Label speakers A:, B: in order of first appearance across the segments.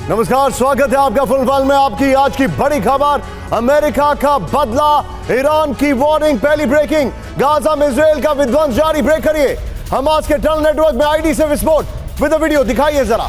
A: नमस्कार, स्वागत है आपका फुलफल में। आपकी आज की बड़ी खबर, अमेरिका का बदला, ईरान की वार्निंग। पहली ब्रेकिंग, गाजा में इजराइल का विध्वंस जारी। ब्रेक करिए, हमास के टनल नेटवर्क में आईडी से विस्फोट। विद वीडियो दिखाइए जरा।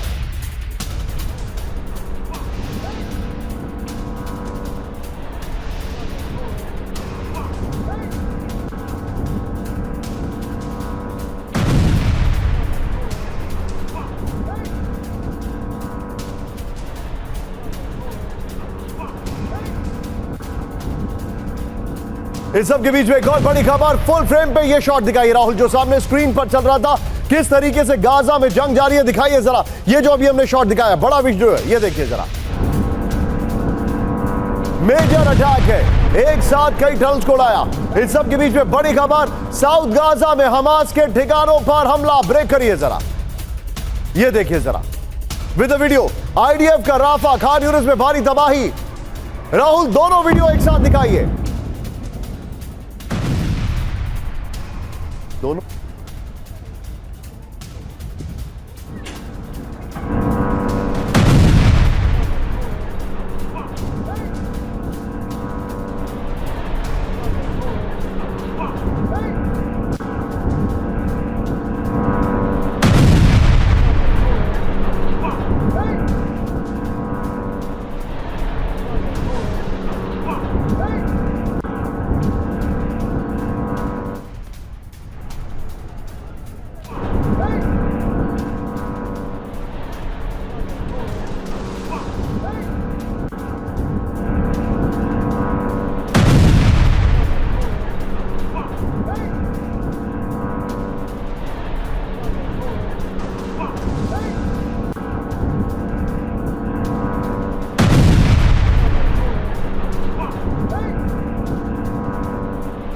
A: इस सब के बीच में एक और बड़ी खबर, फुल फ्रेम पे ये शॉट दिखाई राहुल, जो सामने स्क्रीन पर चल रहा था, किस तरीके से गाजा में जंग जारी है। दिखाइए जरा, ये जो अभी हमने शॉट दिखाया, बड़ा वीडियो है, ये देखिए जरा। मेजर अटैक है, एक साथ कई टनल्स को उड़ाया। इस सब के बीच में बड़ी खबर, साउथ गाजा में हमास के ठिकानों पर हमला। ब्रेक करिए जरा, ये देखिए जरा विद वीडियो। आईडीएफ का राफा, खान यूनिस में भारी तबाही। राहुल, दोनों वीडियो एक साथ दिखाइए। दोनों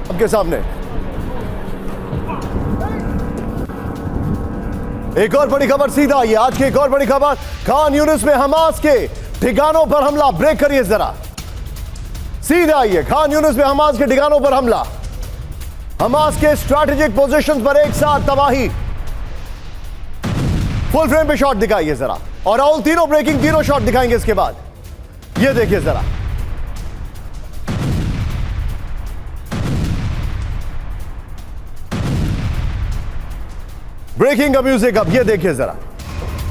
A: आपके सामने एक और बड़ी खबर सीधा आई है। आज की एक और बड़ी खबर, खान यूनिस में हमास के ठिकानों पर हमला। ब्रेक करिए जरा, सीधा आई है। खान यूनिस में हमास के ठिकानों पर हमला, हमास के स्ट्रैटेजिक पोजीशंस पर एक साथ तबाही। फुल फ्रेम पे शॉट दिखाइए जरा, और राहुल तीनों ब्रेकिंग, तीनों शॉट दिखाएंगे इसके बाद। ये देखिए जरा, ब्रेकिंग का म्यूजिक। अब ये देखिए जरा,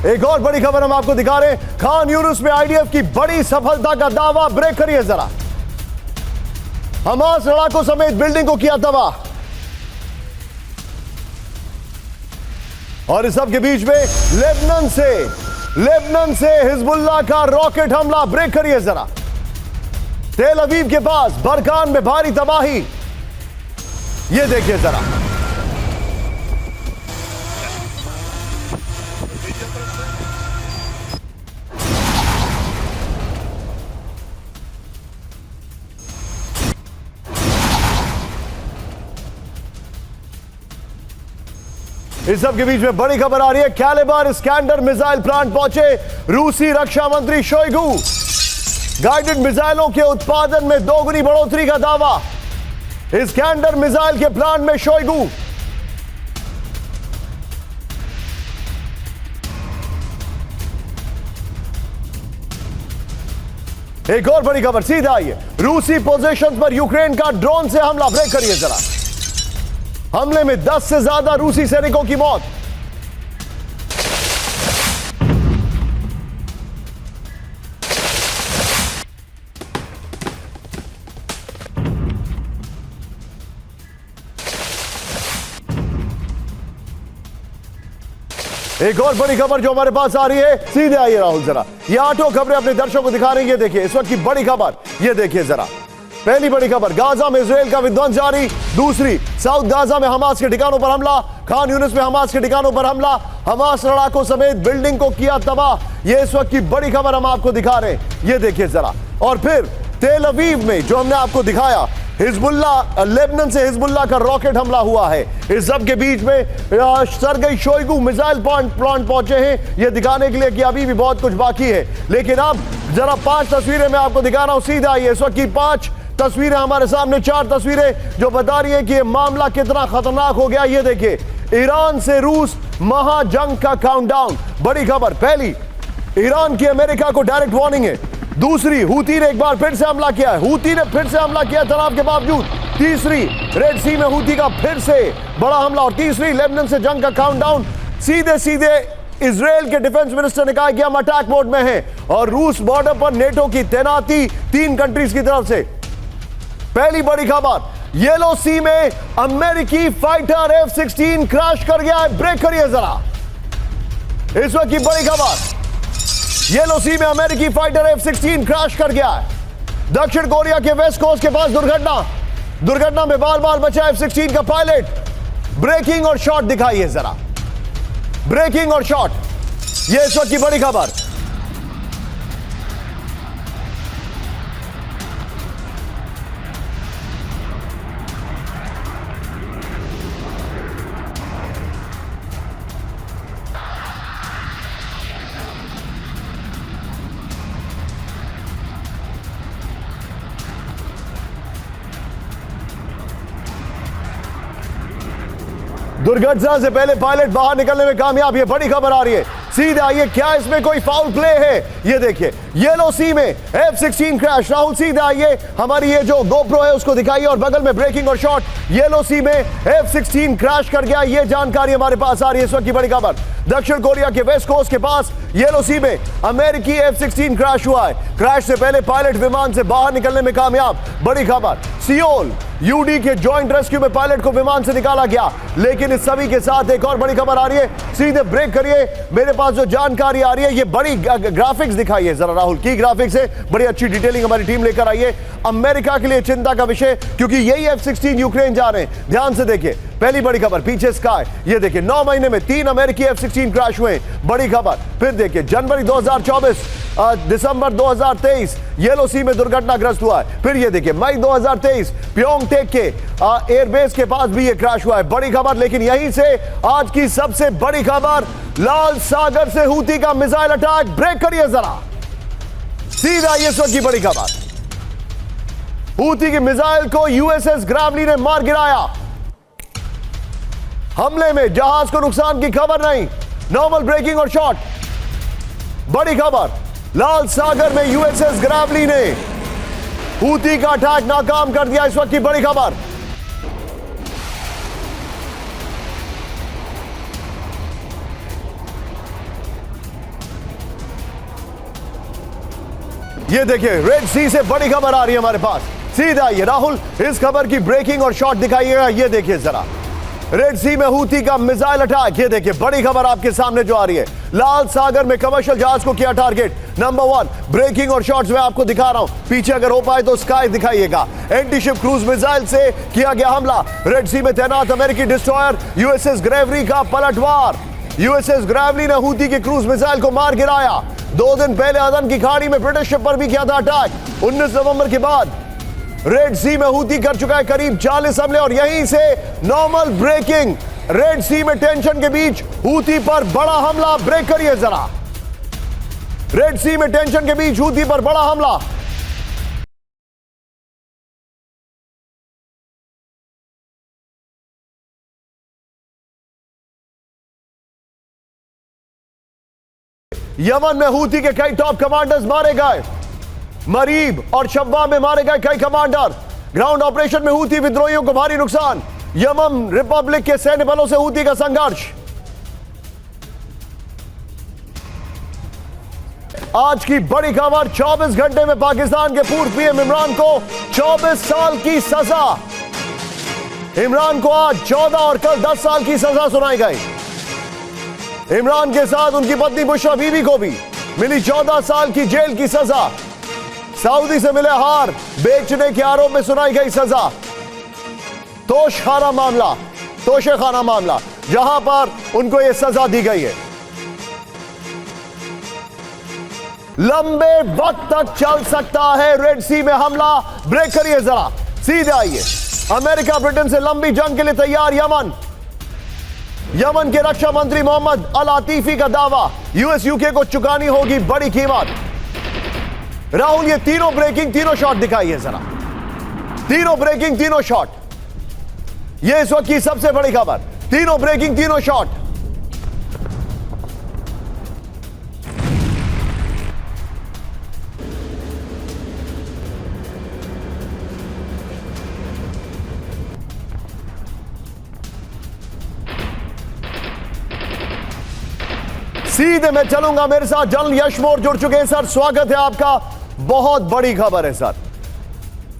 A: एक और बड़ी खबर हम आपको दिखा रहे हैं। खान यूनिस में आईडीएफ की बड़ी सफलता का दावा। ब्रेक करिए जरा, हमास लड़ाकों समेत बिल्डिंग को किया तबाह। और इस सब के बीच में लेबनान से हिजबुल्लाह का रॉकेट हमला। ब्रेक करिए जरा, तेल अवीव के पास बरकान में भारी तबाही। ये देखिए जरा, इस सब के बीच में बड़ी खबर आ रही है। कैलिबर स्कैंडर मिसाइल प्लांट पहुंचे रूसी रक्षा मंत्री शोइगु। गाइडेड मिसाइलों के उत्पादन में दोगुनी बढ़ोतरी का दावा। स्कैंडर मिसाइल के प्लांट में शोइगु। एक और बड़ी खबर सीधा आई है, रूसी पोजीशंस पर यूक्रेन का ड्रोन से हमला। ब्रेक करिए जरा, हमले में 10 से ज्यादा रूसी सैनिकों की मौत। एक और बड़ी खबर जो हमारे पास आ रही है, सीधे आइए राहुल जरा। ये 8 खबरें अपने दर्शकों को दिखा रही है। ये देखिए इस वक्त की बड़ी खबर, ये देखिए जरा। पहली बड़ी खबर, गाजा में इजराइल का विध्वंस जारी। दूसरी, साउथ गाजा में हमास के ठिकानों पर हमला। खान यूनिस में हमास के ठिकानों पर हमला, हमास लड़ाकों समेत बिल्डिंग को किया तबाह। ये इस वक्त की बड़ी खबर हम आपको दिखा रहे हैं। ये देखिए जरा, और फिर तेल अवीव में जो हमने आपको दिखाया, हिजबुल्लाह, लेबनान से हिजबुल्लाह का रॉकेट हमला हुआ है। इस सब के बीच में सरगई शोइगु मिसाइल प्लांट पहुंचे हैं, यह दिखाने के लिए कि अभी भी बहुत कुछ बाकी है। लेकिन अब जरा 5 तस्वीरें मैं आपको दिखा रहा हूं, सीधा आइए। इस वक्त की 5 तस्वीरें हमारे सामने, 4 तस्वीरें जो बता रही हैं कि यह मामला कितना खतरनाक हो गया। ये देखिए, ईरान से रूस महाजंग का काउंटडाउन। बड़ी खबर, पहली ईरान की अमेरिका को डायरेक्ट वार्निंग है। दूसरी, हूती ने एक बार फिर से हमला किया है, हूती ने फिर से हमला किया तनाव के बावजूद। तीसरी, रेड सी में हूती का फिर से बड़ा हमला। और तीसरी, लेबनान से जंग का काउंटडाउन। सीधे सीधे इजराइल के डिफेंस मिनिस्टर ने कहा कि हम अटैक मोड में हैं और रूस बॉर्डर पर नेटो की तैनाती 3 कंट्रीज की तरफ से। पहली बड़ी खबर, येलो सी में अमेरिकी फाइटर F-16 क्रैश कर गया है। ब्रेक करिए जरा, इस वक्त की बड़ी खबर, येलो सी में अमेरिकी फाइटर F-16 क्रैश कर गया है। दक्षिण कोरिया के वेस्ट कोस्ट के पास दुर्घटना में बाल बाल बचा F-16 का पायलट। ब्रेकिंग और शॉट दिखाइए जरा, ब्रेकिंग और शॉट, ये इस वक्त की बड़ी खबर। दुर्घटना से पहले पायलट बाहर निकलने में कामयाब, ये बड़ी खबर आ रही है। सीधे आइए, क्या इसमें कोई फाउल प्ले है? ये देखिए, येलो सी में F-16 क्रैश। राहुल सीधे आइए, हमारी ये जो गोप्रो है उसको दिखाइए और बगल में ब्रेकिंग और शॉट। येलो सी में F-16 क्रैश कर गया, ये जानकारी हमारे पास आ रही है इस वक्त की बड़ी खबर। दक्षिण कोरिया के वेस्ट कोस्ट के पास येलो सी में अमेरिकी F-16 क्रैश हुआ है। क्रैश से पहले पायलट विमान से बाहर निकलने में कामयाब, बड़ी खबर। सियोल यूडी के जॉइंट रेस्क्यू में पायलट को विमान से निकाला गया। लेकिन इस सभी के साथ एक और बड़ी खबर आ रही है, सीधे ब्रेक करिए, मेरे पास जो जानकारी आ रही है, ये बड़ी ग्राफिक्स दिखाइए जरा राहुल, की ग्राफिक्स है, बड़ी अच्छी डिटेलिंग हमारी टीम लेकर आई है। अमेरिका के लिए चिंता का विषय, क्योंकि यही F-16 यूक्रेन जा रहे हैं। ध्यान से देखिए, पहली बड़ी खबर, पीछे स्काई, ये देखिए 9 महीने में 3 अमेरिकी F-16 क्रैश हुए, बड़ी खबर। फिर देखिए जनवरी 2024, दिसंबर 2023 येलो सी में दुर्घटनाग्रस्त हुआ है। फिर ये देखिए मई 2023 प्योंगटेक के एयरबेस के पास भी ये क्रैश हुआ है, बड़ी खबर। लेकिन यहीं से आज की सबसे बड़ी खबर, लाल सागर से हूती का मिसाइल अटैक। ब्रेक करिए जरा, सीधा ये की बड़ी खबर, हूती की मिसाइल को USS ग्रावली ने मार गिराया। हमले में जहाज को नुकसान की खबर नहीं, नॉर्मल ब्रेकिंग और शॉट, बड़ी खबर। लाल सागर में USS ग्रावली ने हूती का अटैक नाकाम कर दिया, इस वक्त की बड़ी खबर। ये देखिए रेड सी से बड़ी खबर आ रही है हमारे पास। सीधा आइए राहुल, इस खबर की ब्रेकिंग और शॉट दिखाइएगा। ये देखिए जरा, रेड सी में हूती का मिसाइल अटैक, ये देखिए बड़ी खबर आपके सामने जो आ रही है। लाल सागर में कमर्शियल जहाज को किया टारगेट। नंबर 1 ब्रेकिंग और शॉट्स में आपको दिखा रहा हूं, पीछे अगर हो पाए तो स्काई दिखाइएगा। एंटी शिप क्रूज मिसाइल से किया गया हमला। रेड सी में तैनात अमेरिकी डिस्ट्रॉयर USS ग्रेवरी का पलटवार। USS ग्रेवरी ने हूती की क्रूज मिसाइल को मार गिराया। 2 दिन पहले अदन की खाड़ी में ब्रिटिश शिप पर भी किया था अटैक। 19 नवंबर के बाद रेड सी में हूती कर चुका है करीब 40 हमले। और यहीं से नॉर्मल ब्रेकिंग, रेड सी में टेंशन के बीच हूती पर बड़ा हमला। ब्रेक करिए जरा, रेड सी में टेंशन के बीच हूती पर बड़ा हमला। यमन में हूती के कई टॉप कमांडर्स मारे गए। मरीब और शब्बा में मारे गए कई कमांडर। ग्राउंड ऑपरेशन में हूती विद्रोहियों को भारी नुकसान। यमन रिपब्लिक के सैन्य बलों से हूती का संघर्ष। आज की बड़ी खबर, 24 घंटे में पाकिस्तान के पूर्व पीएम इमरान को 24 साल की सजा। इमरान को आज 14 और कल 10 साल की सजा सुनाई गई। इमरान के साथ उनकी पत्नी बुशरा बीबी को भी मिली 14 साल की जेल की सजा। सऊदी से मिले हार बेचने के आरोप में सुनाई गई सजा। तोशखाना मामला जहां पर उनको यह सजा दी गई है। लंबे वक्त तक चल सकता है रेड सी में हमला। ब्रेक करिए जरा, सीधे आइए। अमेरिका ब्रिटेन से लंबी जंग के लिए तैयार यमन के रक्षा मंत्री मोहम्मद अल आतिफी का दावा, US UK को चुकानी होगी बड़ी कीमत। राहुल, ये तीनों ब्रेकिंग तीनों शॉट दिखाइए जरा, तीनों ब्रेकिंग तीनों शॉट, ये इस वक्त की सबसे बड़ी खबर। तीनों ब्रेकिंग तीनों शॉट। सीधे मैं चलूंगा, मेरे साथ जनरल यश मोर जुड़ चुके हैं। सर स्वागत है आपका। बहुत बड़ी खबर है सर,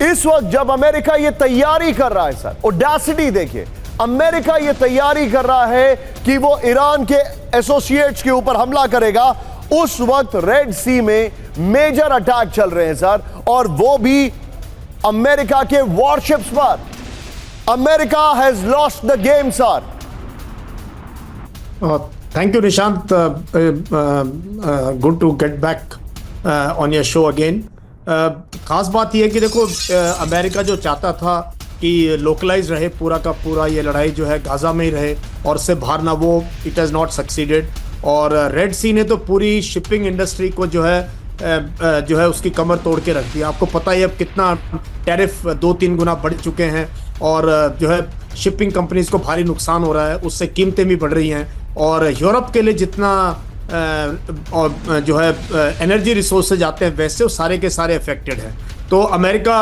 A: इस वक्त जब अमेरिका ये तैयारी कर रहा है सर, ऑडेसिटी देखिए, अमेरिका ये तैयारी कर रहा है कि वो ईरान के एसोसिएट्स के ऊपर हमला करेगा, उस वक्त रेड सी में मेजर अटैक चल रहे हैं सर, और वो भी अमेरिका के वॉरशिप्स पर। America has lost the game sir.
B: Thank you, Nishant. Good to get back on your show again. खास बात यह है कि देखो, अमेरिका जो चाहता था कि लोकलाइज रहे पूरा का पूरा, ये लड़ाई जो है गाजा में ही रहे और उससे बाहर ना, वो इट हैज़ नॉट सक्सीडेड। और रेड सी ने तो पूरी शिपिंग इंडस्ट्री को जो है उसकी कमर तोड़ के रख दिया। आपको पता है अब कितना टैरिफ 2-3 गुना बढ़ चुके हैं, और जो है शिपिंग कंपनीज को भारी नुकसान हो रहा है, उससे कीमतें भी बढ़ रही हैं। और यूरोप के लिए जितना जो है एनर्जी रिसोर्सेज आते हैं, वैसे वो सारे के सारे अफेक्टेड हैं। तो अमेरिका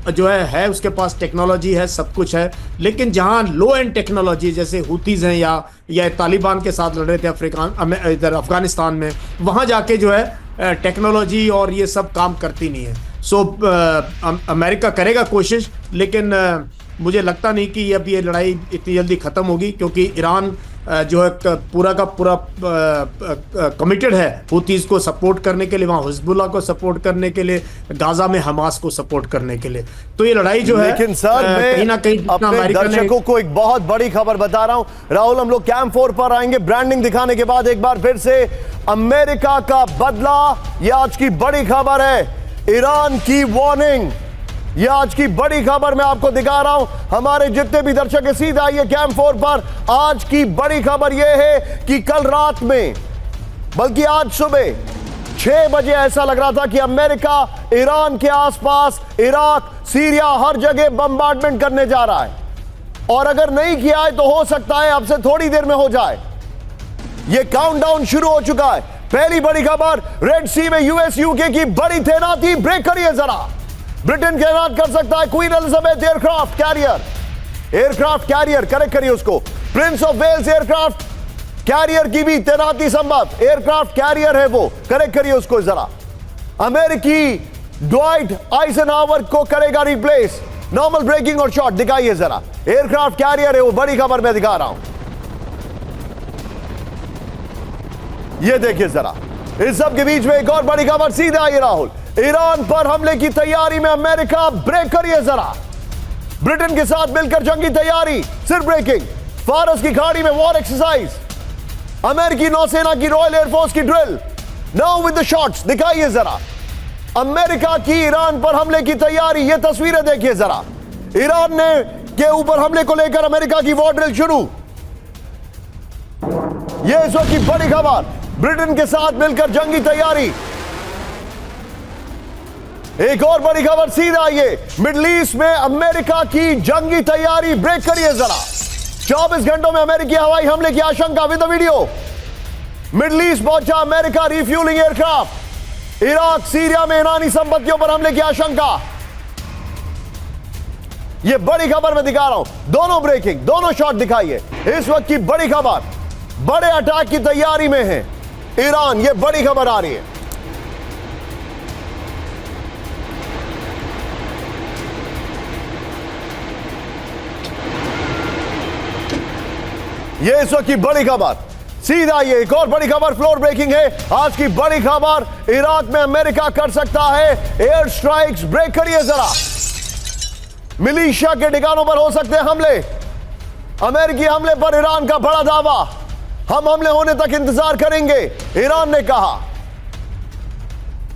B: जो है उसके पास टेक्नोलॉजी है, सब कुछ है, लेकिन जहां लो एंड टेक्नोलॉजी जैसे हुतीज हैं या तालिबान के साथ लड़ रहे थे इधर अफगानिस्तान में, वहां जाके जो है टेक्नोलॉजी और ये सब काम करती नहीं है। सो अमेरिका करेगा कोशिश, लेकिन मुझे लगता नहीं कि अब ये लड़ाई इतनी जल्दी ख़त्म होगी, क्योंकि ईरान जो है पूरा का पूरा कमिटेड है हुतीज़ को सपोर्ट करने के लिए, वहाँ हिज़्बुल्लाह को सपोर्ट करने के लिए, गाजा में हमास को सपोर्ट करने के लिए। तो ये लड़ाई जो है,
A: लेकिन सर
B: कहीं ना कहीं
A: अपने दर्शकों को एक बहुत बड़ी खबर बता रहा हूं राहुल, हम लोग कैंप 4 पर आएंगे ब्रांडिंग दिखाने के बाद। एक बार फिर से अमेरिका का बदला, यह आज की बड़ी खबर है। ईरान की वार्निंग, यह आज की बड़ी खबर मैं आपको दिखा रहा हूं। हमारे जितने भी दर्शक है, सीधा आइए कैंप 4 पर। आज की बड़ी खबर यह है कि कल रात में, बल्कि आज सुबह 6 बजे ऐसा लग रहा था कि अमेरिका ईरान के आसपास, इराक, सीरिया, हर जगह बम्बार्डमेंट करने जा रहा है, और अगर नहीं किया है तो हो सकता है अब से थोड़ी देर में हो जाए। यह काउंटडाउन शुरू हो चुका है। पहली बड़ी खबर, रेड सी में यूएस यूके की बड़ी तैनाती। ब्रेक करिए जरा। ब्रिटेन तैनात कर सकता है Queen Elizabeth aircraft carrier, correct करिए उसको। Prince of Wales aircraft carrier की भी तैनाती संभव, एयरक्राफ्ट कैरियर है वो, करेक्ट करिए उसको जरा। अमेरिकी ड्वाइट आइजनहावर को करेगा रिप्लेस। नॉर्मल ब्रेकिंग और शॉट दिखाइए जरा। एयरक्राफ्ट कैरियर है वो, बड़ी खबर मैं दिखा रहा हूं, ये देखिए जरा। इस सब के बीच में एक और बड़ी खबर, सीधे आइए राहुल। ईरान पर हमले की तैयारी में अमेरिका। ब्रेक करिए जरा। ब्रिटेन के साथ मिलकर जंगी तैयारी, सिर्फ ब्रेकिंग। फारस की खाड़ी में वॉर एक्सरसाइज, अमेरिकी नौसेना की रॉयल एयरफोर्स की drill. Now with the shots दिखाइए जरा। अमेरिका की ईरान पर हमले की तैयारी, ये तस्वीरें देखिए जरा। ईरान ने के ऊपर हमले को लेकर अमेरिका की वॉर ड्रिल शुरू। यह इस वक्त की बड़ी खबर, ब्रिटेन के साथ मिलकर जंगी तैयारी। एक और बड़ी खबर, सीधा आइए। मिडिल ईस्ट में अमेरिका की जंगी तैयारी। ब्रेक करिए जरा। 24 घंटों में अमेरिकी हवाई हमले की आशंका, विद वीडियो। मिडिल ईस्ट पहुंचा America, refuelling aircraft. Iraq, Syria में ईरानी संपत्तियों पर हमले की आशंका। यह बड़ी खबर मैं दिखा रहा हूं, दोनों ब्रेकिंग, दोनों शॉट दिखाइए। इस वक्त की बड़ी खबर, बड़े अटैक की तैयारी में है ईरान, यह बड़ी खबर आ रही है। ये इस वक्त की बड़ी खबर, सीधा ये एक और बड़ी खबर, फ्लोर ब्रेकिंग है। आज की बड़ी खबर, इराक में अमेरिका कर सकता है एयर स्ट्राइक्स। ब्रेक करिए जरा। मिलिशिया के ठिकानों पर हो सकते हैं हमले। अमेरिकी हमले पर ईरान का बड़ा दावा, हम हमले होने तक इंतजार करेंगे, ईरान ने कहा।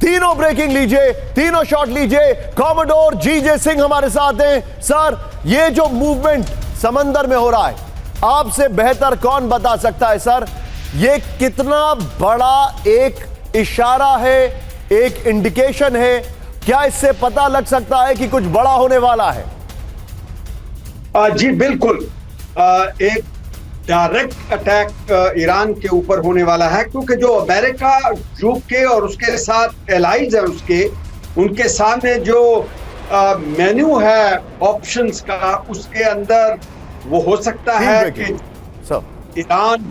A: तीनों ब्रेकिंग लीजिए, तीनों शॉट लीजिए। कॉमोडोर जीजे सिंह हमारे साथ हैं। सर, ये जो मूवमेंट समंदर में हो रहा है, आपसे बेहतर कौन बता सकता है सर, ये कितना बड़ा एक इशारा है, एक इंडिकेशन है? क्या इससे पता लग सकता है कि कुछ बड़ा होने वाला है?
C: जी बिल्कुल, एक डायरेक्ट अटैक ईरान के ऊपर होने वाला है, क्योंकि जो अमेरिका, यूके और उसके साथ एलाइज है उनके सामने जो मेन्यू है ऑप्शंस का, उसके अंदर वो हो सकता है कि ईरान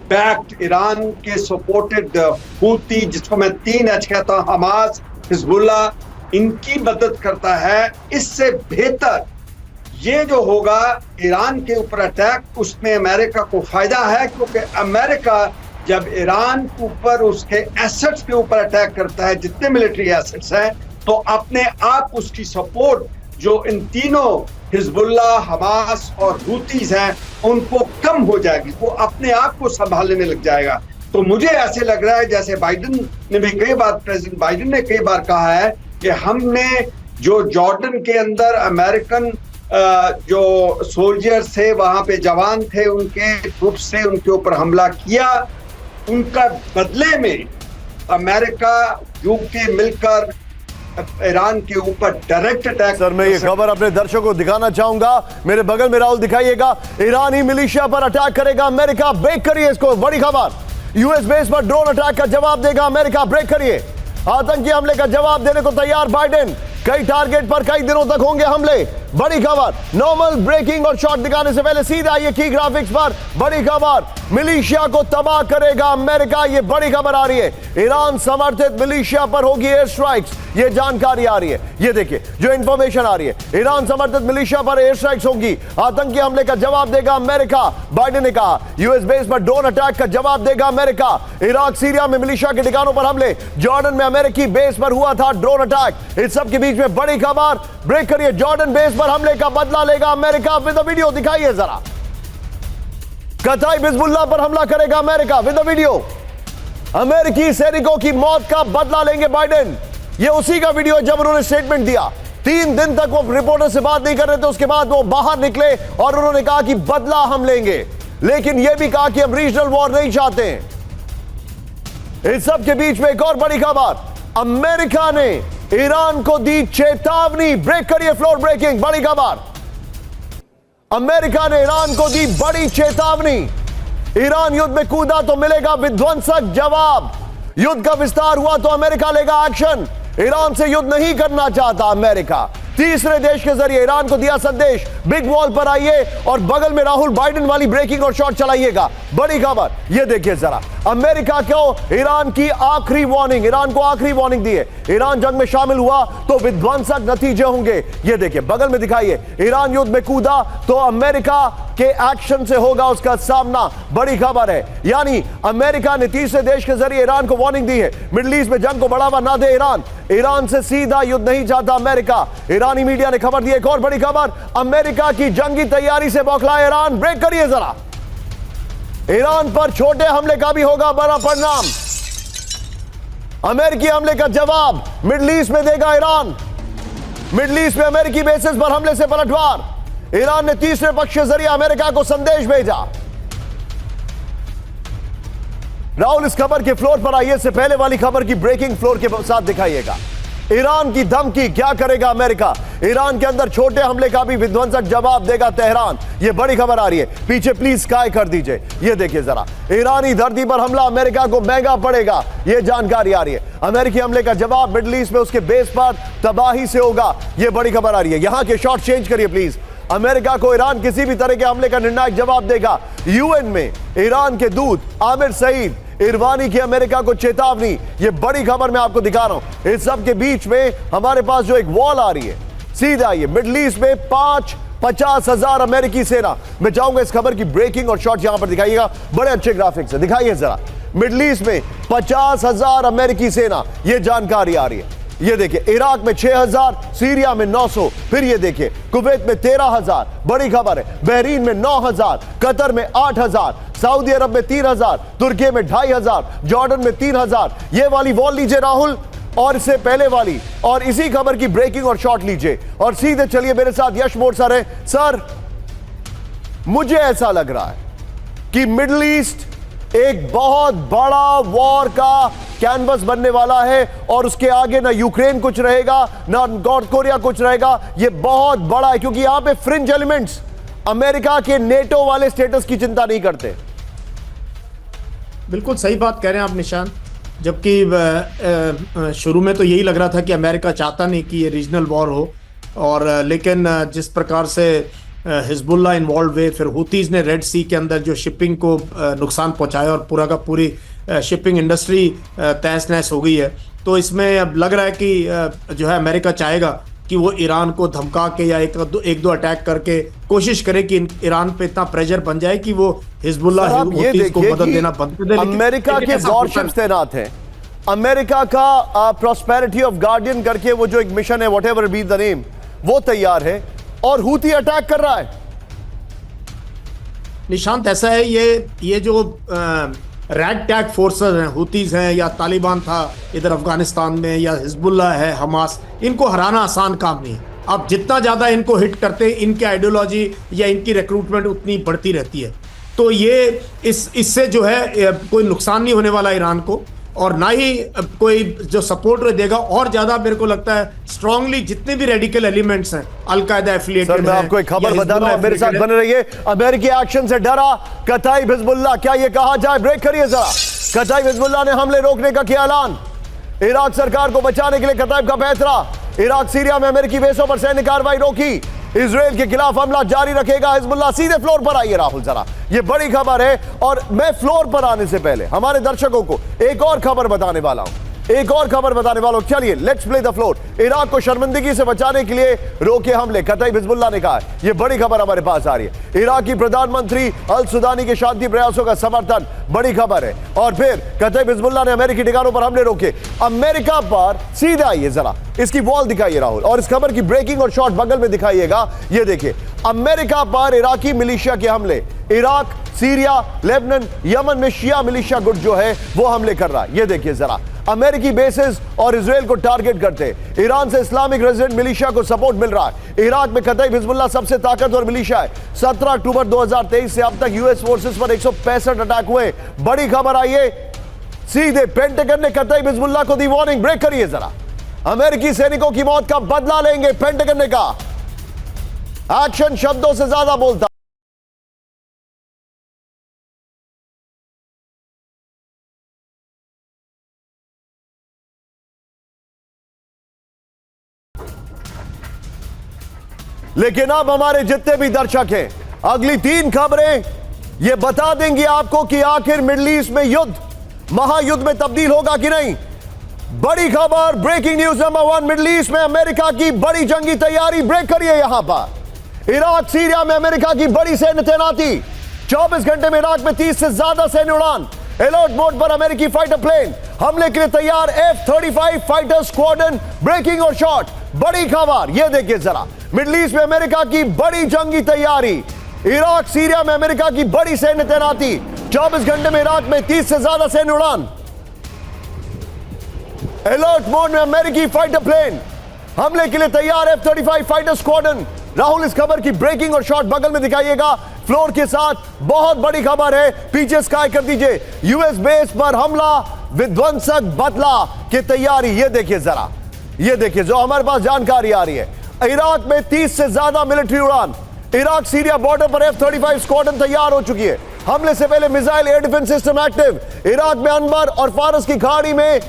C: बैक्ड, ईरान के सपोर्टेड हूती, जिसको मैं 3H कहता हूं, हमास, हिजबुल्ला, इनकी मदद करता है, इससे बेहतर ये जो होगा ईरान के ऊपर अटैक, उसमें अमेरिका को फायदा है, क्योंकि अमेरिका जब ईरान के ऊपर उसके एसेट्स के ऊपर अटैक करता है, जितने मिलिट्री एसेट्स हैं, तो अपने आप उसकी सपोर्ट जो इन तीनों हिजबुल्ला, हमास और हूतीज हैं उनको कम हो जाएगी, वो अपने आप को संभालने में लग जाएगा। तो मुझे ऐसे लग रहा है जैसे बाइडेन ने भी कई बार, प्रेसिडेंट बाइडेन ने कई बार कहा है कि हमने जो जॉर्डन के अंदर अमेरिकन जो सोल्जर्स थे, वहां पे जवान थे, उनके ट्रूप्स थे, उनके ऊपर हमला किया, उनका बदले में अमेरिका, यूके मिलकर ईरान के ऊपर डायरेक्ट अटैक।
A: सर, मैं ये खबर अपने दर्शकों को दिखाना चाहूंगा, मेरे बगल में राहुल दिखाइएगा। ईरानी मिलिशिया पर अटैक करेगा अमेरिका, ब्रेक करिए इसको, बड़ी खबर। यूएस बेस पर ड्रोन अटैक का जवाब देगा अमेरिका, ब्रेक करिए। आतंकी हमले का जवाब देने को तैयार बाइडेन, कई टारगेट पर कई दिनों तक होंगे हमले, बड़ी खबर। नॉर्मल ब्रेकिंग और शॉट दिखाने से पहले सीधा आइए की ग्राफिक्स पर, बड़ी खबर। मिलिशिया को तबाह करेगा अमेरिका, ये बड़ी खबर आ रही है। ईरान समर्थित मिलिशिया पर होगी एयर स्ट्राइक्स, ये जानकारी आ रही है। ये देखिए जो इंफॉर्मेशन आ रही है, ईरान समर्थित मिलिशिया पर एयर स्ट्राइक्स होंगी, आतंकी हमले का जवाब देगा अमेरिका, बाइडेन ने कहा। यूएस बेस पर ड्रोन अटैक का जवाब देगा अमेरिका। इराक, सीरिया में मिलिशिया के ठिकानों पर हमले, जॉर्डन में अमेरिकी बेस पर हुआ था ड्रोन अटैक। इस सब के बीच में बड़ी खबर, ब्रेक करिए। जॉर्डन बेस पर हमले का बदला लेगा अमेरिका, विद वीडियो दिखाइए जरा। कताई हिजबुल्लाह पर हमला करेगा अमेरिका, विद वीडियो। अमेरिकी सैनिकों की मौत का बदला लेंगे बाइडेन, ये उसी का वीडियो जब उन्होंने स्टेटमेंट दिया। 3 दिन तक वो रिपोर्टर से बात नहीं कर रहे थे, उसके बाद वो बाहर निकले और उन्होंने कहा कि बदला हम लेंगे, लेकिन यह भी कहा कि हम रीजनल वॉर नहीं चाहते हैं। इस सब के बीच में एक और बड़ी खबर, अमेरिका ने ईरान को दी चेतावनी, ब्रेक करिए, फ्लोर ब्रेकिंग, बड़ी खबर। अमेरिका ने ईरान को दी बड़ी चेतावनी, ईरान युद्ध में कूदा तो मिलेगा विध्वंसक जवाब। युद्ध का विस्तार हुआ तो अमेरिका लेगा एक्शन। ईरान से युद्ध नहीं करना चाहता अमेरिका। तीसरे देश के जरिए ईरान को दिया संदेश, बिग वॉल पर आइए और बगल में राहुल बाइडेन वाली ब्रेकिंग और शॉट चलाइएगा, बड़ी खबर। ये देखिए जरा, अमेरिका को ईरान की आखिरी वार्निंग, ईरान को आखिरी वार्निंग दी है। ईरान जंग में शामिल हुआ तो विध्वंसक नतीजे होंगे। ये देखिए बगल में दिखाइए, ईरान युद्ध में कूदा तो अमेरिका के एक्शन से होगा उसका सामना, बड़ी खबर है। यानी अमेरिका ने तीसरे देश के जरिए ईरान को वार्निंग दी है, मिडिल ईस्ट में जंग को बढ़ावा ना दे ईरान। ईरान से सीधा युद्ध नहीं चाहता अमेरिका। ईरानी मीडिया ने खबर दी, एक और बड़ी खबर, अमेरिका की जंगी तैयारी से बौखलाया ईरान, ब्रेक करिए जरा। ईरान पर छोटे हमले का भी होगा बड़ा परिणाम। अमेरिकी हमले का जवाब मिडिल ईस्ट में देगा ईरान। मिडिल ईस्ट में अमेरिकी बेसिस पर हमले से पलटवार, ईरान ने तीसरे पक्ष के जरिए अमेरिका को संदेश भेजा। राहुल इस खबर के फ्लोर पर आइए, से पहले वाली खबर की ब्रेकिंग फ्लोर के साथ दिखाइएगा। ईरान की धमकी, क्या करेगा अमेरिका? ईरान के अंदर छोटे हमले का भी विध्वंसक जवाब देगा तेहरान, ये बड़ी खबर आ रही है। पीछे प्लीज स्काई कर दीजिए, ये देखिए जरा, ईरानी धरती पर हमला अमेरिका को महंगा पड़ेगा, ये जानकारी आ रही है। अमेरिकी हमले का जवाब मिडिल ईस्ट में उसके बेस पर तबाही से होगा, ये बड़ी खबर आ रही है। यहां के शॉट चेंज करिए प्लीज। अमेरिका को ईरान किसी भी तरह के हमले का निर्णायक जवाब देगा। यूएन में ईरान के दूत आमिर सईद इरवानी की अमेरिका को चेतावनी, ये बड़ी खबर मैं आपको दिखा रहा हूं। इस सब के बीच में हमारे पास जो एक वॉल आ रही है, सीधा ये मिडिल ईस्ट में 50,000 अमेरिकी सेना। मैं चाहूंगा इस खबर की ब्रेकिंग और शॉट यहां पर दिखाइएगा, बड़े अच्छे ग्राफिक्स है, दिखाइए जरा। मिडिल ईस्ट में 50,000 अमेरिकी सेना, ये जानकारी आ रही है। ये देखिए, इराक में 6,000, सीरिया में 900, फिर ये देखिए कुवैत में 13,000, बड़ी खबर है। बहरीन में 9,000, कतर में 8,000, सऊदी अरब में 3,000, तुर्की में 2,500, जॉर्डन में 3,000। ये वाली वॉल लीजिए राहुल, और इससे पहले वाली, और इसी खबर की ब्रेकिंग और शॉट लीजिए, और सीधे चलिए मेरे साथ यश मोड़ सर है। सर, मुझे ऐसा लग रहा है कि मिडिल ईस्ट एक बहुत बड़ा वॉर का कैनवस बनने वाला है, और उसके आगे ना यूक्रेन कुछ रहेगा, ना नॉर्थ कोरिया कुछ रहेगा। ये बहुत बड़ा है, क्योंकि यहां पे फ्रिंज एलिमेंट्स अमेरिका के नेटो वाले स्टेटस की चिंता नहीं करते।
B: बिल्कुल सही बात कह रहे हैं आप निशान, जबकि शुरू में तो यही लग रहा था कि अमेरिका चाहता नहीं कि ये रीजनल वॉर हो, और लेकिन जिस प्रकार से हिजबुल्ला इन्वॉल्व हुए, फिर हुतीज ने रेड सी के अंदर जो शिपिंग को नुकसान पहुंचाया और पूरा का पूरी शिपिंग इंडस्ट्री तहस नहस हो गई है। तो इसमें अब लग रहा है कि जो है अमेरिका चाहेगा कि वो ईरान को धमका के या एक दो अटैक करके कोशिश करे कि ईरान पे इतना प्रेशर बन जाए कि वो हिजबुल्ला हुतीज को मदद देना बंद कर दे।
A: अमेरिका के वॉरशिप्स तैनात हैं। अमेरिका का प्रॉस्पेरिटी ऑफ गार्डियन करके वो जो एक मिशन है, व्हाटएवर बी द नेम, वो तैयार है और हूती अटैक कर रहा है।
B: निशांत ऐसा है, ये जो रैग टैग फोर्सेस हैं, हुतीज हैं या तालिबान था इधर अफगानिस्तान में या हिजबुल्ला है, हमास, इनको हराना आसान काम नहीं है। अब जितना ज्यादा इनको हिट करते हैं, इनकी आइडियोलॉजी या इनकी रिक्रूटमेंट उतनी बढ़ती रहती है। तो ये इससे जो है कोई नुकसान नहीं होने वाला ईरान को, और ना ही कोई जो सपोर्ट देगा। और ज्यादा मेरे को लगता है स्ट्रांगली जितने भी रेडिकल एलिमेंट्स हैं, अलकायदा एफिलिएटेड,
A: मैं आपको एक खबर बता रहा हूं, मेरे साथ बने रहिए। अमेरिकी एक्शन से डरा कताइब हिजबुल्ला, क्या ये कहा जाए? ब्रेक करिए जरा। कताइब हिजबुल्ला ने हमले रोकने का किया ऐलान। इराक सरकार को बचाने के लिए कताइब का फैसला। इराक सीरिया में अमेरिकी बेसों पर सैन्य कार्रवाई रोकी। इजराइल के खिलाफ हमला जारी रखेगा हिजबुल्ला। सीधे फ्लोर पर आइए राहुल जरा, ये बड़ी खबर है। और मैं फ्लोर पर आने से पहले हमारे दर्शकों को एक और खबर बताने वाला हूं, चलिए let's play the floor. Iraq को शर्मिंदगी से बचाने के लिए रोके हमले, कताइब हिजबुल्ला ने कहा। ये बड़ी खबर हमारे पास आ रही है। इराकी प्रधानमंत्री अल सुदानी के शांति प्रयासों का समर्थन, बड़ी खबर है। और फिर कताइब हिजबुल्ला ने अमेरिकी ठिकानों पर हमले रोके। अमेरिका पर सीधे आइए जरा, इसकी वॉल दिखाइए राहुल, और इस खबर की ब्रेकिंग और शॉर्ट बगल में दिखाइएगा। ये देखिए, अमेरिका पर इराकी मिलिशिया के हमले। इराक, सीरिया, लेबनान, यमन में शिया मिलिशिया गुट जो है वो हमले कर रहा है। ये देखिए जरा, अमेरिकी बेसेस और इजराइल को टारगेट करते। ईरान से इस्लामिक रेजिडेंट मिलिशिया को सपोर्ट मिल रहा है। इराक में कताइब हिजबुल्ला सबसे ताकतवर मिलिशिया है। 17 अक्टूबर 2023 से अब तक यूएस फोर्सेस पर 165 अटैक हुए। बड़ी खबर आई है, सीधे पेंटागन ने कताइब हिजबुल्ला को दी वार्निंग। ब्रेक करिए जरा। अमेरिकी सैनिकों की मौत का बदला लेंगे, पेंटागन ने कहा। एक्शन शब्दों से ज्यादा बोलता। लेकिन अब हमारे जितने भी दर्शक हैं, अगली 3 खबरें ये बता देंगी आपको कि आखिर मिडिल ईस्ट में युद्ध महायुद्ध में तब्दील होगा कि नहीं। बड़ी खबर, breaking news number 1, Middle East में अमेरिका की बड़ी जंगी तैयारी। ब्रेक करिए यहां पर। इराक, सीरिया में अमेरिका की बड़ी सैन्य तैनाती। 24 घंटे में इराक में 30 से ज्यादा सैन्य उड़ान। अलर्ट मोड पर अमेरिकी फाइटर प्लेन, हमले के लिए तैयार F-35 फाइटर स्क्वाड्रन। ब्रेकिंग और शॉर्ट, बड़ी खबर ये देखिए जरा। मिडिल ईस्ट में अमेरिका की बड़ी जंगी तैयारी। इराक, सीरिया में अमेरिका की बड़ी सैन्य तैनाती। 24 घंटे में इराक में 30 से ज्यादा सैन्य उड़ान। अलर्ट मोड में अमेरिकी फाइटर प्लेन, हमले के लिए तैयार F-35 फाइटर स्क्वाड्रन। राहुल, इस खबर की ब्रेकिंग और शॉर्ट बगल में दिखाइएगा फ्लोर के साथ। बहुत बड़ी खबर है, पीछे स्काई कर दीजिए। यूएस बेस पर हमला, विध्वंसक बदला की तैयारी। ये देखिए जरा, ये देखिए जो हमारे पास जानकारी आ रही है। इराक में 30 से ज्यादा मिलिट्री उड़ान। इराक सीरिया बॉर्डर पर F-35 स्क्वाड्रन तैयार हो चुकी है। हमले से पहले missile air defence system active. Iraq में अनबर और फारस की खाड़ी में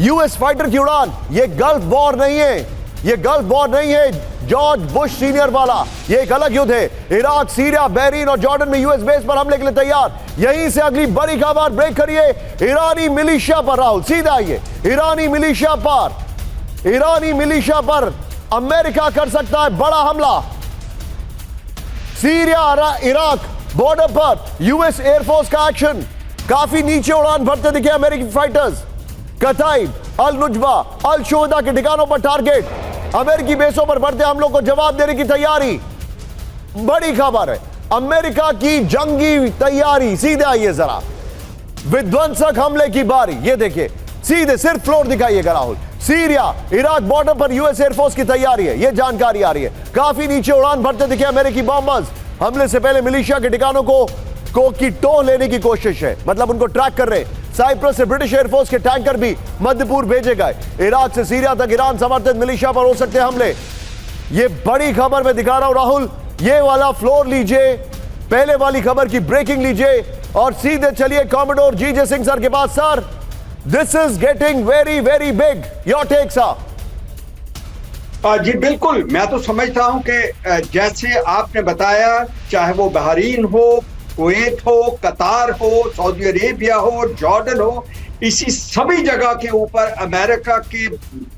A: यूएस फाइटर की उड़ान। ये गल्फ वॉर नहीं है, ये गल्फ वॉर नहीं है जॉर्ज बुश सीनियर वाला, ये एक अलग युद्ध है। इराक, सीरिया, बहरीन और जॉर्डन में यूएस बेस पर हमले के लिए तैयार। यहीं से अगली बड़ी खबर, ब्रेक करिए। ईरानी मिलिशिया पर राहुल, सीधा आइए। ईरानी मिलिशिया पर अमेरिका कर सकता है बड़ा हमला। सीरिया, इराक बॉर्डर पर यूएस एयरफोर्स का एक्शन। काफी नीचे उड़ान भरते दिखे अमेरिकी फाइटर्स। कताइब, अल नुजबा, अल शोहदा के ठिकानों पर टारगेट। अमेरिकी बेसों पर बढ़ते हमलों को जवाब देने की तैयारी। बड़ी खबर है, अमेरिका की जंगी तैयारी। सीधे आइए जरा, विध्वंसक हमले की बारी। ये देखिए, सीधे सिर्फ फ्लोर दिखाइएगा राहुल। सीरिया, इराक बॉर्डर पर यूएस एयरफोर्स की तैयारी है, ये जानकारी आ रही है। काफी नीचे उड़ान भरते दिखे अमेरिकी बॉम्बर्स। हमले से पहले मिलिशिया के ठिकानों को की टोह लेने की कोशिश है, मतलब उनको ट्रैक कर रहे। साइप्रस से ब्रिटिश एयरफोर्स के टैंकर भी मध्य पूर्व भेजे गए। इराक से सीरिया तक ईरान समर्थित मिलिशिया पर हो सकते हैं हमले। ये बड़ी खबर मैं दिखा रहा हूं राहुल। ये वाला फ्लोर लीजिए, पहले वाली खबर की ब्रेकिंग लीजिए और सीधे चलिए कॉमोडोर जीजे सिंह सर के पास। Sir, this is getting very very big, your take sir.
C: जी बिल्कुल, मैं तो समझता हूं कि जैसे आपने बताया, चाहे वो बहरीन हो, कुवैत हो, कतार हो, सऊदी अरेबिया हो, जॉर्डन हो, इसी सभी जगह के ऊपर अमेरिका के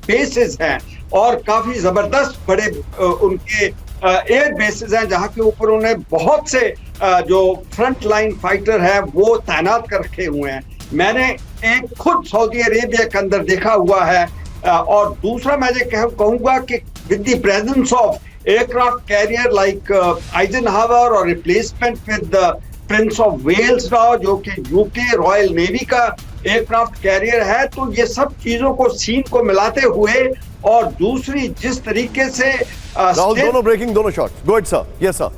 C: बेसिस हैं और काफी जबरदस्त बड़े उनके एयर बेसिस हैं जहां के ऊपर उन्हें बहुत से जो फ्रंट लाइन फाइटर है वो तैनात कर रखे हुए हैं। मैंने एक खुद सऊदी अरेबिया के अंदर देखा हुआ है। और दूसरा मैं ये कहूंगा कि with the presence of aircraft carrier like Eisenhower और replacement with Prince of Wales now, जो कि यूके रॉयल नेवी का एयरक्राफ्ट कैरियर है, तो ये सब चीजों को सीन को मिलाते हुए और दूसरी जिस तरीके से
A: राहुल, दोनों ब्रेकिंग, दोनों shots, go ahead sir. Yes sir.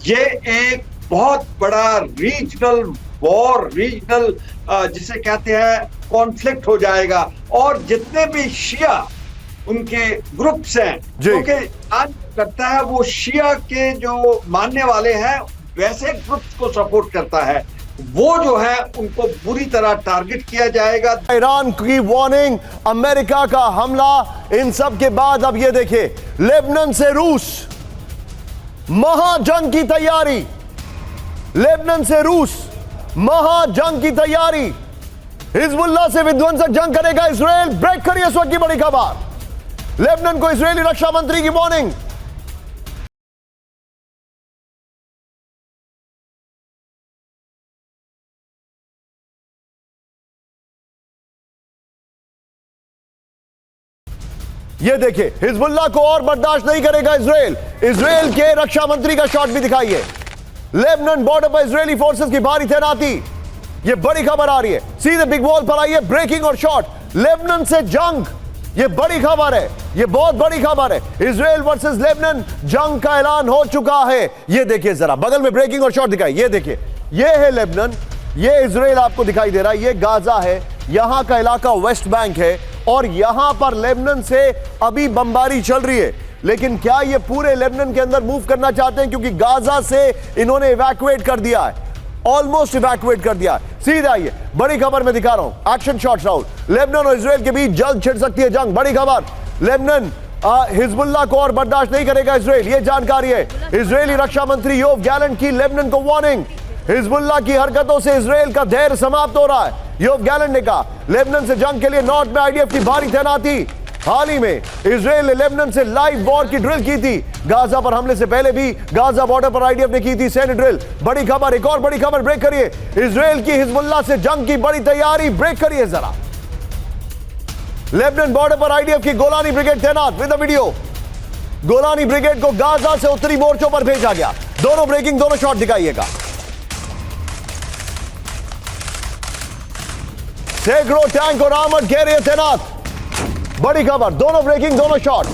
C: ये एक बहुत बड़ा रीजनल वॉर, रीजनल जिसे कहते हैं कॉन्फ्लिक्ट हो जाएगा और जितने भी शिया उनके ग्रुप्स हैं, क्योंकि करता है वो शिया के जो मानने वाले हैं वैसे ग्रुप्स को सपोर्ट करता है, वो जो है उनको बुरी तरह टारगेट किया जाएगा।
A: ईरान की वार्निंग, अमेरिका का हमला, इन सब के बाद अब ये देखिए लेबनान से रूस, महाजंग की तैयारी। लेबनान से रूस, महाजंग की तैयारी। हिजबुल्लाह से विध्वंसक जंग करेगा इजराइल, ब्रेक करिए इस वक्त की बड़ी खबर। लेबनान को इजरायली रक्षा मंत्री की वार्निंग। ये देखिए, हिजबुल्लाह को और बर्दाश्त नहीं करेगा इजराइल। इजराइल के रक्षा मंत्री का शॉट भी दिखाइए। लेबनान बॉर्डर पर इजरायली फोर्सेस की भारी तैनाती, ये बड़ी खबर आ रही है। सीधे बिग वॉल पर आइए, ब्रेकिंग और शॉट। लेबनान से जंग, ये बड़ी खबर है, ये बहुत बड़ी खबर है। इजराइल वर्सेस लेबनान जंग का ऐलान हो चुका है। ये देखिए जरा, बगल में ब्रेकिंग और शॉट दिखाइए। ये देखिए, ये है लेबनान, ये इजराइल आपको दिखाई दे रहा है, ये गाजा है, यहां का इलाका वेस्ट बैंक है और यहां पर लेबनान से अभी बमबारी चल रही है। लेकिन क्या ये पूरे लेबनान के अंदर मूव करना चाहते हैं? क्योंकि गाजा से इन्होंने इवैक्यूएट कर दिया है, ऑलमोस्ट इवैक्यूएट कर दिया है। सीधा आइए, बड़ी खबर मैं दिखा रहा हूं, एक्शन शॉट्स राहुल। लेबनान और इजराइल के बीच जल्द छिड़ सकती है जंग, बड़ी खबर। लेबनान हिजबुल्लाह को और बर्दाश्त नहीं करेगा इजराइल, ये जानकारी है। इजरायली रक्षा मंत्री योव गैलेंट की लेबनान को वार्निंग। हिजबुल्लाह की हरकतों से इजराइल का धैर्य समाप्त हो रहा है, योव गैलेंट ने कहा। लेबनान से जंग के लिए नॉर्थ में आईडीएफ की भारी तैनाती। हाल ही में इजराइल ने लेबनान से लाइव वॉर की ड्रिल की थी। गाजा पर हमले से पहले भी गाजा बॉर्डर पर आईडीएफ ने की थी सैन्य ड्रिल। बड़ी खबर, एक और बड़ी खबर, ब्रेक करिए। इजराइल की हिजबुल्लाह से जंग की बड़ी तैयारी, ब्रेक करिए जरा। लेबनान बॉर्डर पर आईडीएफ की गोलानी ब्रिगेड तैनात with the video. Golani brigade को गाजा से उत्तरी मोर्चों पर भेजा गया। दोनों ब्रेकिंग, दोनों शॉट दिखाइएगा। सैकड़ों टैंक और आर्मर्ड कैरियर तैनात, बड़ी खबर, दोनों ब्रेकिंग, दोनों शॉट।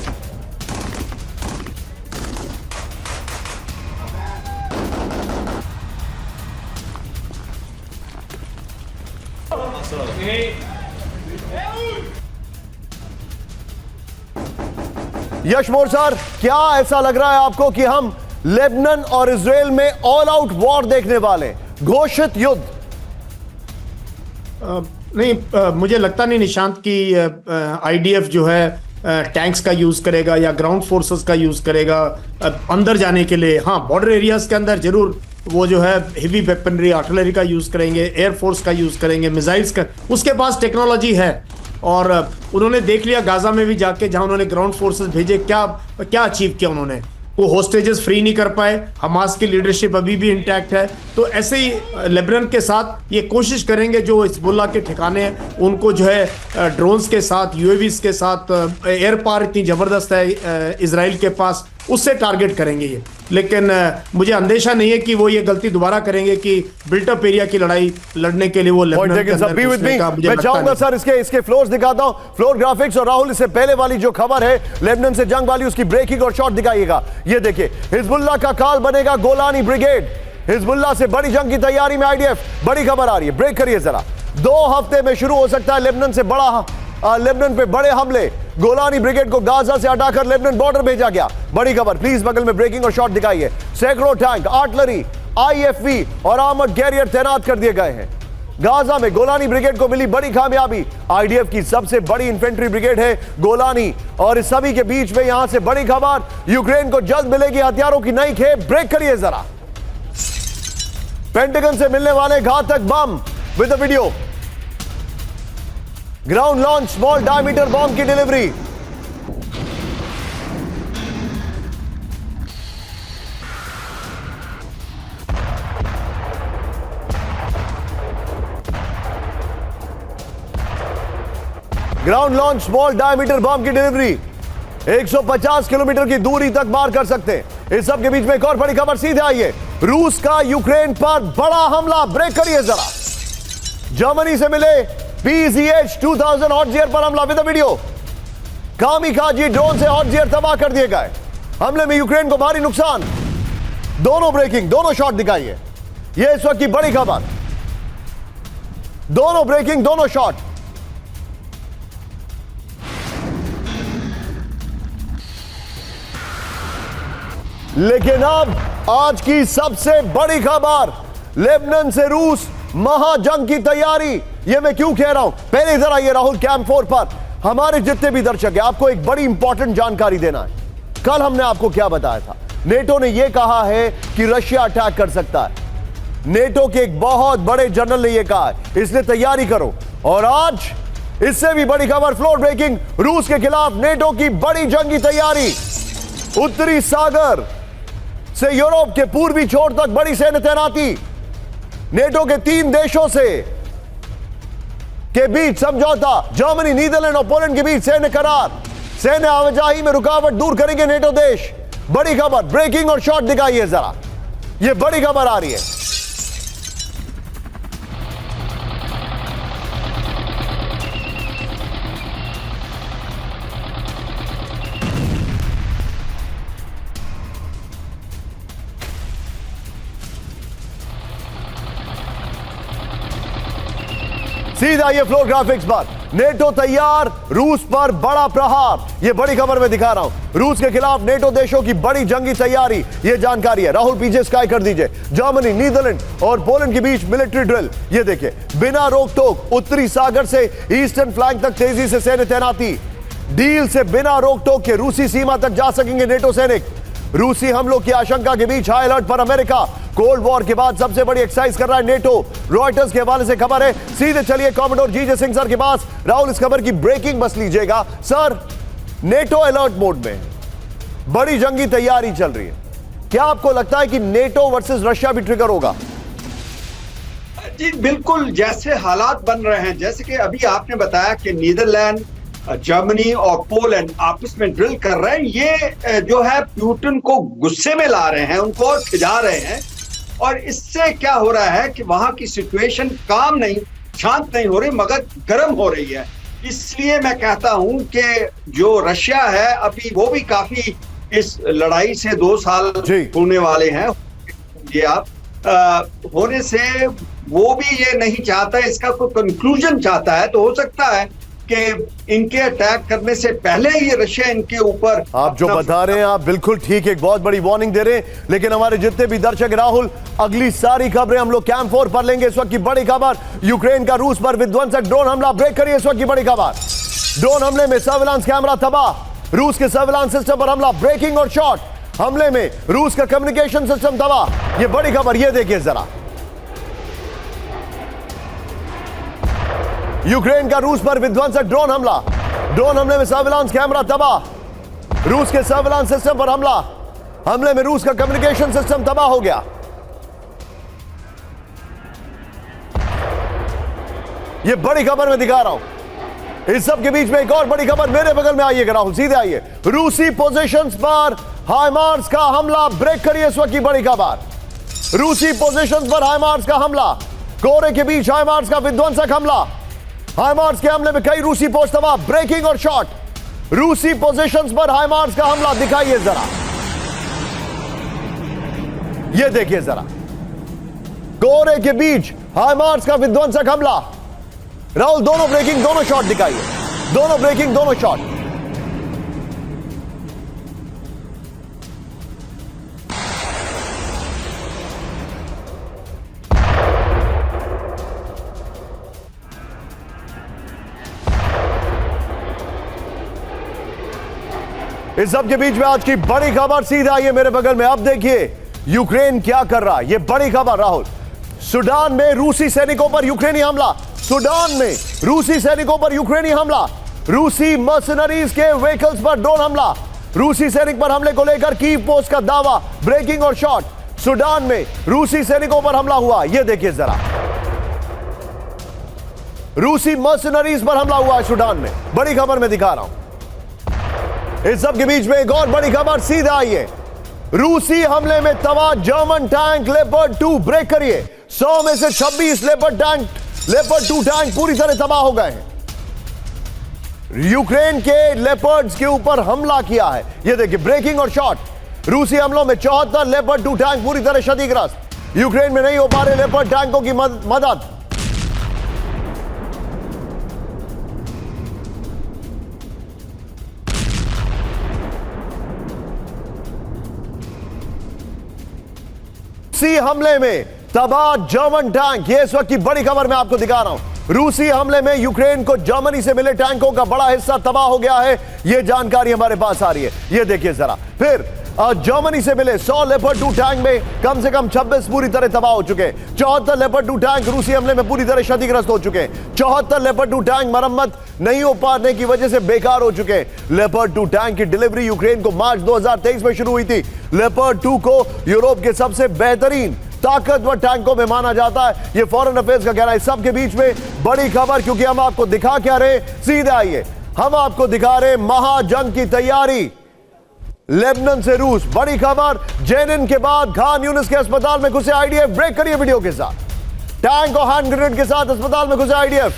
A: यशमोर सर, क्या ऐसा लग रहा है आपको कि हम लेबनान और इजराइल में ऑल आउट वॉर देखने वाले, घोषित युद्ध?
B: नहीं, मुझे लगता नहीं निशांत की आईडीएफ जो है टैंक्स का यूज करेगा या ग्राउंड फोर्सेस का यूज करेगा अंदर जाने के लिए। हाँ, बॉर्डर एरियाज के अंदर जरूर वो जो है हेवी वेपनरी, आर्टिलरी का यूज करेंगे, एयरफोर्स का यूज करेंगे, मिसाइल्स का, उसके पास टेक्नोलॉजी है। और उन्होंने देख लिया गाजा में भी जाके, जहां उन्होंने ग्राउंड फोर्सेस भेजे, क्या क्या अचीव किया उन्होंने। वो होस्टेजेस फ्री नहीं कर पाए, हमास की लीडरशिप अभी भी इंटैक्ट है। तो ऐसे ही लेबनान के साथ ये कोशिश करेंगे जो हिजबुल्लाह के ठिकाने हैं उनको जो है ड्रोन्स के साथ, यूएवीज के साथ, एयर पावर इतनी ज़बरदस्त है इजराइल के पास, उससे टारगेट करेंगे ये। लेकिन मुझे अंदेशा नहीं है कि वो ये गलती दोबारा करेंगे कि बिल्टअप एरिया की लड़ाई लड़ने के लिए वो लेबनान के अंदर घुसने का मुझे
A: मैं
B: लगता
A: चाहूंगा
B: नहीं।
A: सर इसके फ्लोर्स दिखाता हूं, फ्लोर ग्राफिक्स। और राहुल, इससे पहले वाली जो खबर है लेबनान से जंग वाली, उसकी ब्रेकिंग और शॉट दिखाइएगा। ये देखिए, हिजबुल्लाह का काल बनेगा गोलानी ब्रिगेड। हिजबुल्लाह से बड़ी जंग की तैयारी में आईडीएफ, बड़ी खबर आ रही है, ब्रेक करिए जरा। 2 हफ्ते में शुरू हो सकता है लेबनान से लेबनान पे बड़े हमले। गोलानी ब्रिगेड को गाजा से हटाकर लेबनान बॉर्डर भेजा गया, बड़ी खबर। प्लीज बगल में ब्रेकिंग और शॉट दिखाइए। सैकड़ों टैंक, आर्टिलरी, आईएफवी और आर्मर्ड कैरियर तैनात कर दिए गए हैं। गाजा में गोलानी ब्रिगेड को मिली बड़ी कामयाबी। आईडीएफ की सबसे बड़ी इन्फेंट्री ब्रिगेड है गोलानी। और इस सभी के बीच में यहां से बड़ी खबर, यूक्रेन को जल्द मिलेगी हथियारों की नई खेप। ब्रेक करिए जरा। पेंटागन से मिलने वाले घातक बम with the video. Ground launch small diameter bomb की delivery. Ground launch small diameter bomb की डिलीवरी। 150 किलोमीटर की दूरी तक मार कर सकते हैं। इस सब के बीच में एक और बड़ी खबर सीधे आई है, रूस का यूक्रेन पर बड़ा हमला। ब्रेक करिए जरा। जर्मनी से मिले PZH-2000 हॉटजियर पर हमला विद वीडियो। कामिकाजी ड्रोन से हॉटजियर तबाह कर दिए गए। हमले में यूक्रेन को भारी नुकसान। दोनों ब्रेकिंग, दोनों शॉट दिखाइए। यह इस वक्त की बड़ी खबर। दोनों ब्रेकिंग, दोनों शॉट। लेकिन अब आज की सबसे बड़ी खबर, लेबनान से रूस महाजंग की तैयारी। यह मैं क्यों कह रहा हूं, पहले इधर आइए राहुल कैंप 4 पर। हमारे जितने भी दर्शक हैं, आपको एक बड़ी इंपॉर्टेंट जानकारी देना है। कल हमने आपको क्या बताया था, नेटो ने यह कहा है कि रशिया अटैक कर सकता है। नेटो के एक बहुत बड़े जनरल ने यह कहा है, इसलिए तैयारी करो। और आज इससे भी बड़ी खबर, फ्लोर ब्रेकिंग, रूस के खिलाफ नेटो की बड़ी जंगी तैयारी। उत्तरी सागर से यूरोप के पूर्वी छोर तक बड़ी सैन्य तैनाती। नेटो के 3 देशों से के बीच समझौता। जर्मनी, नीदरलैंड और पोलैंड के बीच सैन्य करार। सैन्य आवाजाही में रुकावट दूर करेंगे नेटो देश। बड़ी खबर, ब्रेकिंग और शॉट दिखाइए जरा। यह बड़ी खबर आ रही है। सीधा ये फ्लोर ग्राफिक्स पर, नेटो तैयार, रूस पर बड़ा प्रहार। ये बड़ी खबर मैं दिखा रहा हूं, रूस के खिलाफ नेटो देशों की बड़ी जंगी तैयारी। ये जानकारी है। राहुल पीछे स्काई कर दीजिए। जर्मनी, नीदरलैंड और पोलैंड के बीच मिलिट्री ड्रिल। ये देखिए, बिना रोक टोक उत्तरी सागर से ईस्टर्न फ्लैंक तक तेजी से सैन्य तैनाती। डील से बिना रोक टोक के रूसी सीमा तक जा सकेंगे नेटो सैनिक। रूसी हमलों की आशंका के बीच हाई अलर्ट पर अमेरिका। कोल्ड वॉर के बाद सबसे बड़ी एक्सरसाइज कर रहा है नेटो। रॉयटर्स के हवाले से खबर है। सीधे चलिए कॉमोडोर जीजे सिंह सर के पास। राहुल, इस खबर की ब्रेकिंग बस लीजिएगा। सर, नेटो अलर्ट मोड में, बड़ी जंगी तैयारी चल रही है। क्या आपको लगता है कि नेटो वर्सेस रशिया भी ट्रिगर होगा?
C: जी बिल्कुल, जैसे हालात बन रहे हैं, जैसे कि अभी आपने बताया कि नीदरलैंड, जर्मनी और पोलैंड आपस में ड्रिल कर रहे हैं। ये जो है पुतिन को गुस्से में ला रहे हैं, उनको और खिजा रहे हैं। और इससे क्या हो रहा है कि वहां की सिचुएशन काम नहीं, शांत नहीं हो रही, मगर गर्म हो रही है। इसलिए मैं कहता हूं कि जो रशिया है अभी, वो भी काफी इस लड़ाई से 2 साल होने वाले हैं। ये आप होने से वो भी ये नहीं चाहता, इसका कोई कंक्लूजन चाहता है। तो हो सकता है कि इनके अटैक करने से पहले ये रशिया इनके ऊपर,
A: आप जो बता रहे हैं आप बिल्कुल ठीक, एक बहुत बड़ी वार्निंग दे रहे हैं। लेकिन हमारे जितने भी दर्शक, राहुल, अगली सारी खबरें हम लोग कैंप 4 पर लेंगे। इस वक्त की बड़ी खबर, यूक्रेन का रूस पर विध्वंसक ड्रोन हमला। ब्रेक करिए। इस वक्त की बड़ी खबर, ड्रोन हमले में सर्विलांस कैमरा तबाह। रूस के सर्विलांस सिस्टम पर हमला। ब्रेकिंग और शॉट। हमले में रूस का कम्युनिकेशन सिस्टम तबाह। यह बड़ी खबर, यह देखिए जरा। यूक्रेन का रूस पर विध्वंसक ड्रोन हमला। ड्रोन हमले में सर्विलांस कैमरा तबाह। रूस के सर्विलांस सिस्टम पर हमला। हमले में रूस का कम्युनिकेशन सिस्टम तबाह हो गया। यह बड़ी खबर मैं दिखा रहा हूं। इस सब के बीच में एक और बड़ी खबर, मेरे बगल में आइएगा राहुल, सीधे आइए। रूसी पोजीशंस पर हाइमार्स का हमला। ब्रेक करिए। इस वक्त की बड़ी खबर, रूसी पोजीशंस पर हाइमार्स का हमला। कोरे के बीच हाइमार्स का विध्वंसक हमला। हाइमार्स के हमले में कई रूसी पोस्ट तबाह। ब्रेकिंग और शॉट। रूसी पोजीशंस पर हाइमार्स का हमला दिखाइए जरा। यह देखिए जरा, कोरे के बीच हाइमार्स का विध्वंसक हमला। राहुल, दोनों ब्रेकिंग, दोनों शॉट दिखाइए। दोनों ब्रेकिंग, दोनों शॉट। इस सब के बीच में आज की बड़ी खबर सीधा आइए मेरे बगल में। अब देखिए यूक्रेन क्या कर रहा है, ये बड़ी खबर राहुल। सूडान में रूसी सैनिकों पर यूक्रेनी हमला, सूडान में रूसी सैनिकों पर यूक्रेनी हमला, रूसी मर्सनरीज के व्हीकल्स पर ड्रोन हमला, रूसी सैनिक पर हमले को लेकर कीव पोस्ट का दावा, ब्रेकिंग और शॉट। सूडान में रूसी सैनिकों पर हमला हुआ, यह देखिए जरा, रूसी मर्सनरीज पर हमला हुआ है सूडान में। बड़ी खबर मैं दिखा रहा हूं। इस सब के बीच में एक और बड़ी खबर सीधा आई है। रूसी हमले में तबाह जर्मन टैंक लेपर्ड 2 ब्रेक करिए। 100 में से 26 लेपर्ड 2 टैंक पूरी तरह तबाह हो गए हैं। यूक्रेन के लेपर्ड्स के ऊपर हमला किया है, यह देखिए ब्रेकिंग और शॉट। रूसी हमलों में 74 लेपर्ड 2 टैंक पूरी तरह क्षतिग्रस्त। यूक्रेन में नहीं हो पा रहे लेपर्ड टैंकों की मदद। रूसी हमले में तबाह जर्मन टैंक, ये इस वक्त की बड़ी खबर मैं आपको दिखा रहा हूं। रूसी हमले में यूक्रेन को जर्मनी से मिले टैंकों का बड़ा हिस्सा तबाह हो गया है, यह जानकारी हमारे पास आ रही है। यह देखिए जरा, फिर जर्मनी से मिले 100 लेपर्ड 2 टैंक में कम से कम 26 पूरी तरह तबाह हो चुके हैं। 74 लेपर्ड 2 टैंक रूसी हमले में पूरी तरह क्षतिग्रस्त हो चुके हैं। 74 लेपर्ड 2 टैंक मरम्मत नहीं हो पाने की वजह से बेकार हो चुके हैं। लेपर्ड 2 टैंक की डिलीवरी यूक्रेन को मार्च 2023 में शुरू हुई थी। लेपर्ड 2 को यूरोप के सबसे बेहतरीन ताकतवर टैंकों में माना जाता है, यह फॉरेन अफेयर्स का कहना है। सब के बीच में बड़ी खबर, क्योंकि हम आपको दिखा क्या रहे, सीधे आइए हम आपको दिखा रहे महाजंग की तैयारी। लेबनान से रूस, बड़ी खबर, जेनिन के बाद खान यूनिस के अस्पताल में घुसे आईडीएफ। ब्रेक करिए वीडियो के साथ। टैंक और हैंड ग्रेनेड के साथ अस्पताल में घुसे आईडीएफ।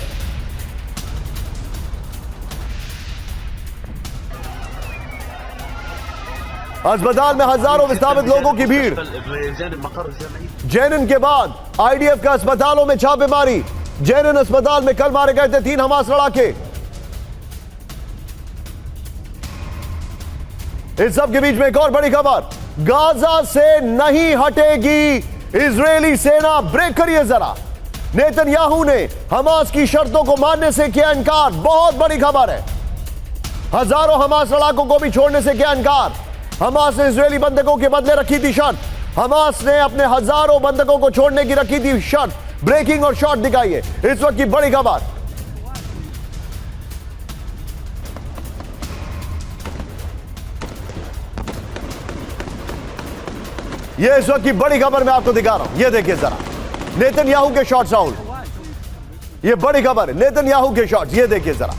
A: अस्पताल में हजारों विस्थापित लोगों की भीड़। जेनिन के बाद आईडीएफ का अस्पतालों में छापेमारी। जेनिन अस्पताल में कल मारे गए थे 3 हमास लड़ाके। इस सब के बीच में एक और बड़ी खबर, गाजा से नहीं हटेगी इजरायली सेना। ब्रेक करिए जरा। नेतन्याहू ने हमास की शर्तों को मानने से किया इनकार, बहुत बड़ी खबर है। हजारों हमास लड़ाकों को भी छोड़ने से किया इनकार। हमास ने इजरायली बंधकों के बदले रखी थी शर्त। हमास ने अपने हजारों बंधकों को छोड़ने की रखी थी शर्त। ब्रेकिंग और शॉट दिखाइए इस वक्त की बड़ी खबर। यह इस वक्त की बड़ी खबर मैं आपको दिखा रहा हूं, यह देखिए जरा, नेतन्याहू के शॉट्स राहुल। यह बड़ी खबर है, नेतन्याहू के शॉट्स, यह देखिए जरा।